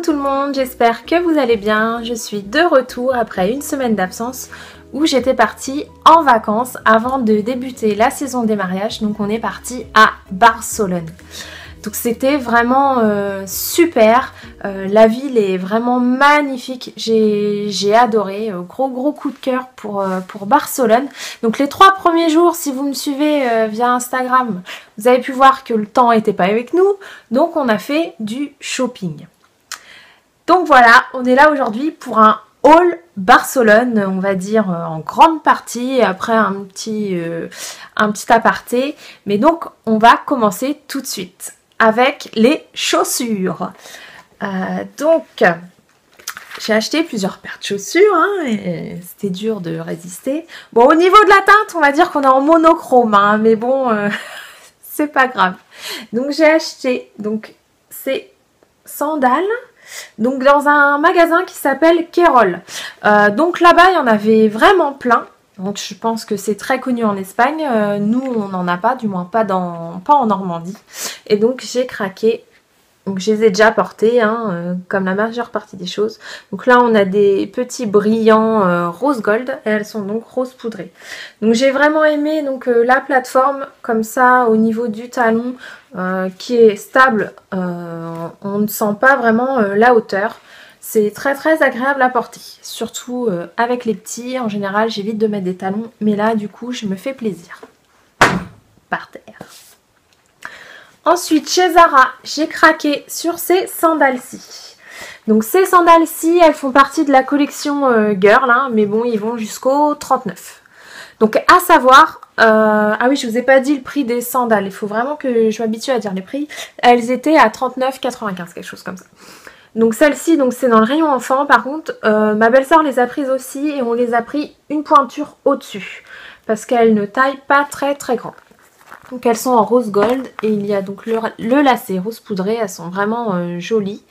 tout le monde, j'espère que vous allez bien. Je suis de retour après une semaine d'absence où j'étais partie en vacances avant de débuter la saison des mariages. Donc on est parti à Barcelone. Donc c'était vraiment super, la ville est vraiment magnifique, j'ai adoré, gros coup de cœur pour Barcelone. Donc les 3 premiers jours, si vous me suivez via Instagram, vous avez pu voir que le temps n'était pas avec nous, donc on a fait du shopping. Donc voilà, on est là aujourd'hui pour un haul Barcelone, on va dire en grande partie, et après un petit aparté. Mais donc on va commencer tout de suite avec les chaussures. Donc j'ai acheté plusieurs paires de chaussures hein, et c'était dur de résister. Bon, au niveau de la teinte, on va dire qu'on est en monochrome, hein, mais bon, c'est pas grave. Donc j'ai acheté donc ces sandales. Donc dans un magasin qui s'appelle Querol. Donc là-bas, il y en avait vraiment plein. Donc je pense que c'est très connu en Espagne. Nous, on n'en a pas, du moins pas en Normandie. Et donc j'ai craqué. Donc je les ai déjà portés, hein, comme la majeure partie des choses. Donc là, on a des petits brillants rose gold. Et elles sont donc rose poudrées. Donc j'ai vraiment aimé donc, la plateforme comme ça au niveau du talon. Qui est stable, on ne sent pas vraiment la hauteur. C'est très agréable à porter, surtout avec les petits. En général, j'évite de mettre des talons, mais là, du coup, je me fais plaisir. Par terre. Ensuite, chez Zara, j'ai craqué sur ces sandales-ci. Donc ces sandales-ci, elles font partie de la collection Girl, hein, mais bon, ils vont jusqu'au 39. Donc à savoir, ah oui, je vous ai pas dit le prix des sandales, il faut vraiment que je m'habitue à dire les prix. Elles étaient à 39,95, quelque chose comme ça. Donc celle-ci, donc c'est dans le rayon enfant. Par contre, ma belle-sœur les a prises aussi et on les a pris une pointure au-dessus parce qu'elles ne taillent pas très grand. Donc elles sont en rose gold et il y a donc le lacet rose poudré, elles sont vraiment jolies.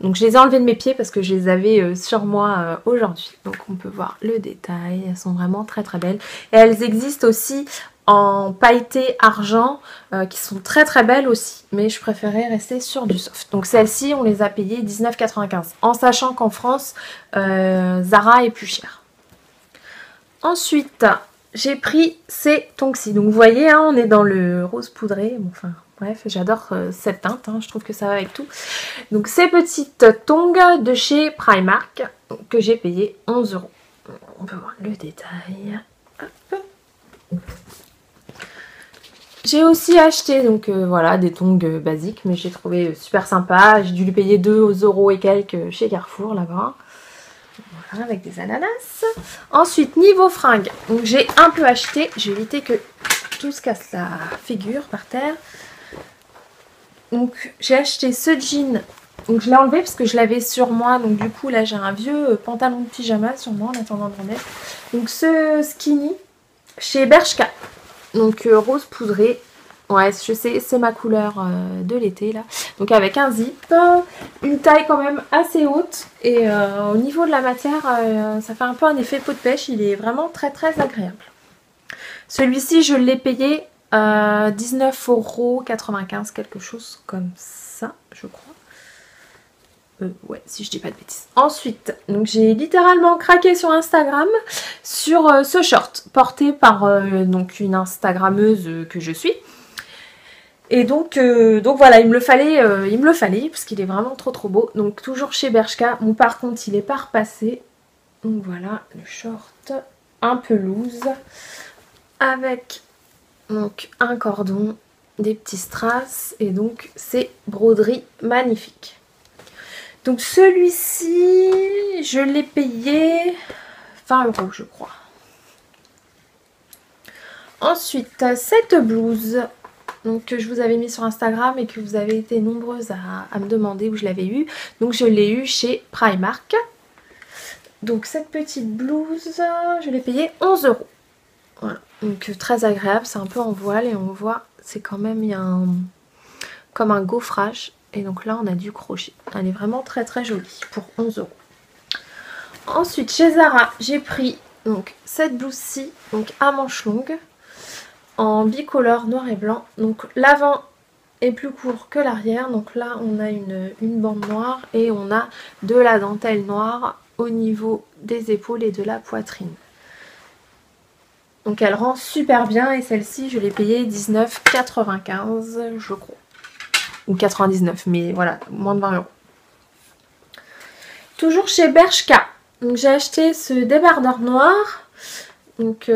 Donc je les ai enlevées de mes pieds parce que je les avais sur moi aujourd'hui. Donc on peut voir le détail, elles sont vraiment très belles. Et elles existent aussi en pailleté argent qui sont très belles aussi. Mais je préférais rester sur du soft. Donc celles-ci on les a payées 19,95. En sachant qu'en France Zara est plus cher. Ensuite j'ai pris ces tongs-ci. Donc vous voyez hein, on est dans le rose poudré. Bon, enfin bref, j'adore cette teinte, hein, je trouve que ça va avec tout. Donc ces petites tongs de chez Primark que j'ai payé 11 €. On peut voir le détail. Hop. J'ai aussi acheté donc voilà des tongs basiques, mais j'ai trouvé super sympa. J'ai dû lui payer 2 € et quelques chez Carrefour là-bas. Voilà, avec des ananas. Ensuite, niveau fringues, donc j'ai un peu acheté. Je vais éviter que tout se casse la figure par terre. Donc j'ai acheté ce jean, donc je l'ai enlevé parce que je l'avais sur moi, donc du coup là j'ai un vieux pantalon de pyjama sur moi en attendant de remettre. Donc ce skinny chez Bershka, donc rose poudré, ouais je sais c'est ma couleur de l'été là. Donc avec un zip, une taille quand même assez haute et au niveau de la matière ça fait un peu un effet peau de pêche, il est vraiment très agréable. Celui-ci je l'ai payé 19,95 €, quelque chose comme ça, je crois. Ouais, si je dis pas de bêtises. Ensuite, donc j'ai littéralement craqué sur Instagram sur ce short porté par donc une Instagrammeuse que je suis. Et donc voilà, il me le fallait parce qu'il est vraiment trop beau. Donc toujours chez Bershka. Bon, par contre, il est pas repassé. Donc voilà, le short un peu loose avec donc un cordon, des petits strass et donc ces broderies magnifiques. Donc celui-ci, je l'ai payé 20 € je crois. Ensuite, cette blouse donc, que je vous avais mis sur Instagram et que vous avez été nombreuses à me demander où je l'avais eu. Donc je l'ai eu chez Primark. Donc cette petite blouse, je l'ai payée 11 €. Voilà, donc très agréable, c'est un peu en voile et on voit, c'est quand même, il y a comme un gaufrage. Et donc là, on a du crochet. Elle est vraiment très jolie pour 11 €. Ensuite, chez Zara, j'ai pris donc cette blouse-ci, donc à manches longues, en bicolore noir et blanc. Donc l'avant est plus court que l'arrière. Donc là on a une bande noire et on a de la dentelle noire au niveau des épaules et de la poitrine. Donc elle rend super bien et celle-ci je l'ai payée 19,95 je crois. Ou 99, mais voilà, moins de 20 €. Toujours chez Bershka. Donc j'ai acheté ce débardeur noir. Donc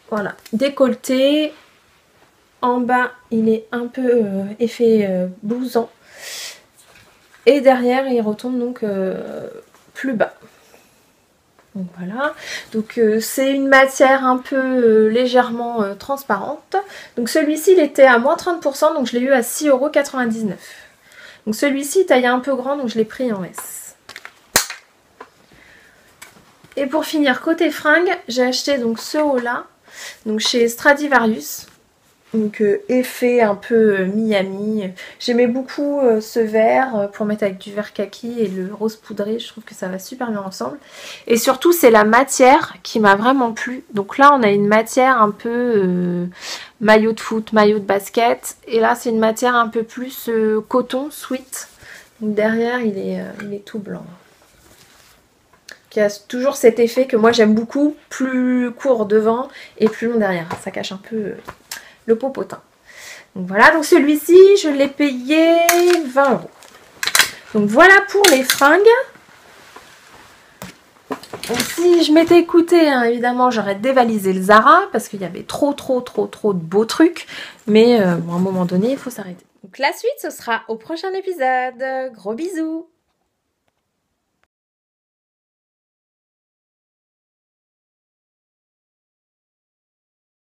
voilà, décolleté. En bas il est un peu effet blouson. Et derrière il retombe donc plus bas. Donc voilà, donc c'est une matière un peu légèrement transparente. Donc celui-ci il était à moins 30%, donc je l'ai eu à 6,99 €. Donc celui-ci taille un peu grand, donc je l'ai pris en S. Et pour finir côté fringues, j'ai acheté donc ce haut là, donc chez Stradivarius. Donc effet un peu Miami. J'aimais beaucoup ce vert pour mettre avec du vert kaki et le rose poudré. Je trouve que ça va super bien ensemble. Et surtout c'est la matière qui m'a vraiment plu. Donc là on a une matière un peu maillot de foot, maillot de basket. Et là c'est une matière un peu plus coton, sweat. Donc derrière il est tout blanc. Qui a toujours cet effet que moi j'aime beaucoup. Plus court devant et plus long derrière. Ça cache un peu... le popotin. Donc voilà, donc celui-ci, je l'ai payé 20 €. Donc voilà pour les fringues. Donc si je m'étais écoutée, hein, évidemment, j'aurais dévalisé le Zara parce qu'il y avait trop de beaux trucs. Mais bon, à un moment donné, il faut s'arrêter. Donc la suite, ce sera au prochain épisode. Gros bisous!